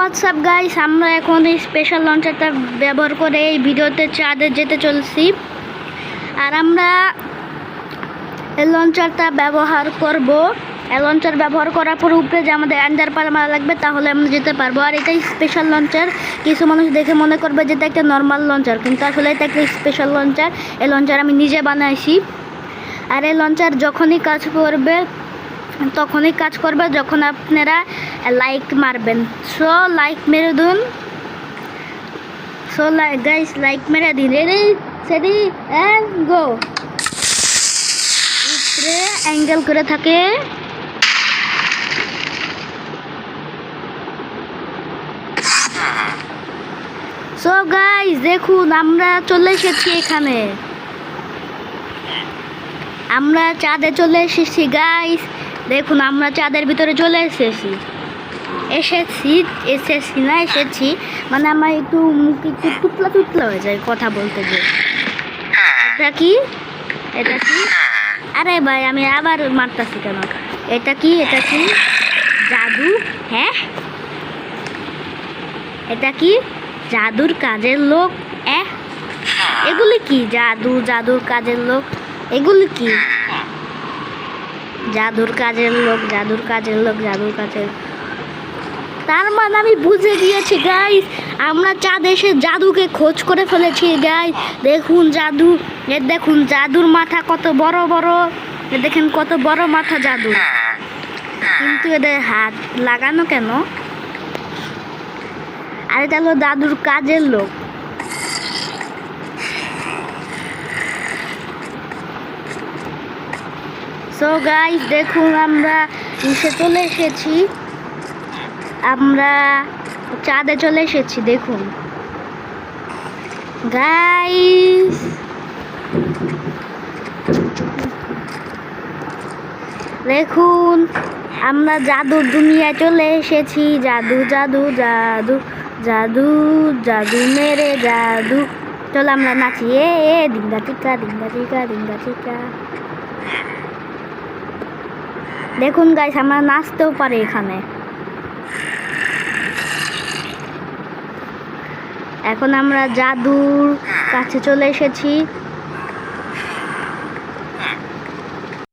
WhatsApp guys, আমরা এখন এই স্পেশাল লঞ্চারটা ব্যবহার করে এই ভিডিওতে চাঁদে যেতে চলছি। আর আমরা এই লঞ্চারটা ব্যবহার করব। এই লঞ্চার ব্যবহার করার পর উপরে যে আমাদের অ্যান্ডার পাল মারা লাগবে, তাহলে আমরা যেতে পারবো। আর এটাই স্পেশাল লঞ্চার। কিছু মানুষ দেখে মনে করবে যে এটা একটা নর্মাল লঞ্চার, কিন্তু আসলে এটা একটা স্পেশাল লঞ্চার। এই লঞ্চার আমি নিজে বানাইছি। আর এই লঞ্চার যখনই কাজ করবে যখন আপনারা লাইক মারবেন। সো লাইক মেরে দিন। গাইস লাইক মেরে দিন। Ready steady and go. উপরে অ্যাঙ্গেল করে থাকে। সো গাইস দেখুন, আমরা চলে এসেছি এখানে। আমরা চাঁদে চলে এসেছি গাইস। দেখুন, আমরা চাঁদের ভিতরে চলে এসেছি। মানে আমার একটু মুখ একটু টুটলা হয়ে যায় কথা বলতে গিয়ে। এটা কি? আরে ভাই, আমি আবার মারতাছি কেন? এটা কি জাদু? হ্যাঁ, এটা কি জাদুর কাজের লোক? এগুলি কি জাদুর কাজের লোক? এগুলি কি জাদুর কাজের লোক? তার মানে আমি বুঝে গিয়েছি গাইস, আমরা চাঁদে এসে জাদুকে খোঁজ করে ফেলেছি গাইস। দেখুন জাদু, দেখুন জাদুর মাথা কত বড় বড়। দেখেন কত বড় মাথা জাদু, কিন্তু এদের হাত লাগানো কেন? আর এটা হলো জাদুর কাজের লোক। সো গাইস দেখুন, আমরা চলে এসেছি। আমরা চাঁদে চলে এসেছি। দেখুন গাইস, দেখুন আমরা জাদুর দুনিয়ায় চলে এসেছি। জাদু মেরে জাদু। চলো আমরা নাচি। ডিঙ্গা টিকা। দেখুন গাইস, আমরা নাচতেও পারি এখানে। এখন আমরা জাদুর কাছে চলে এসেছি।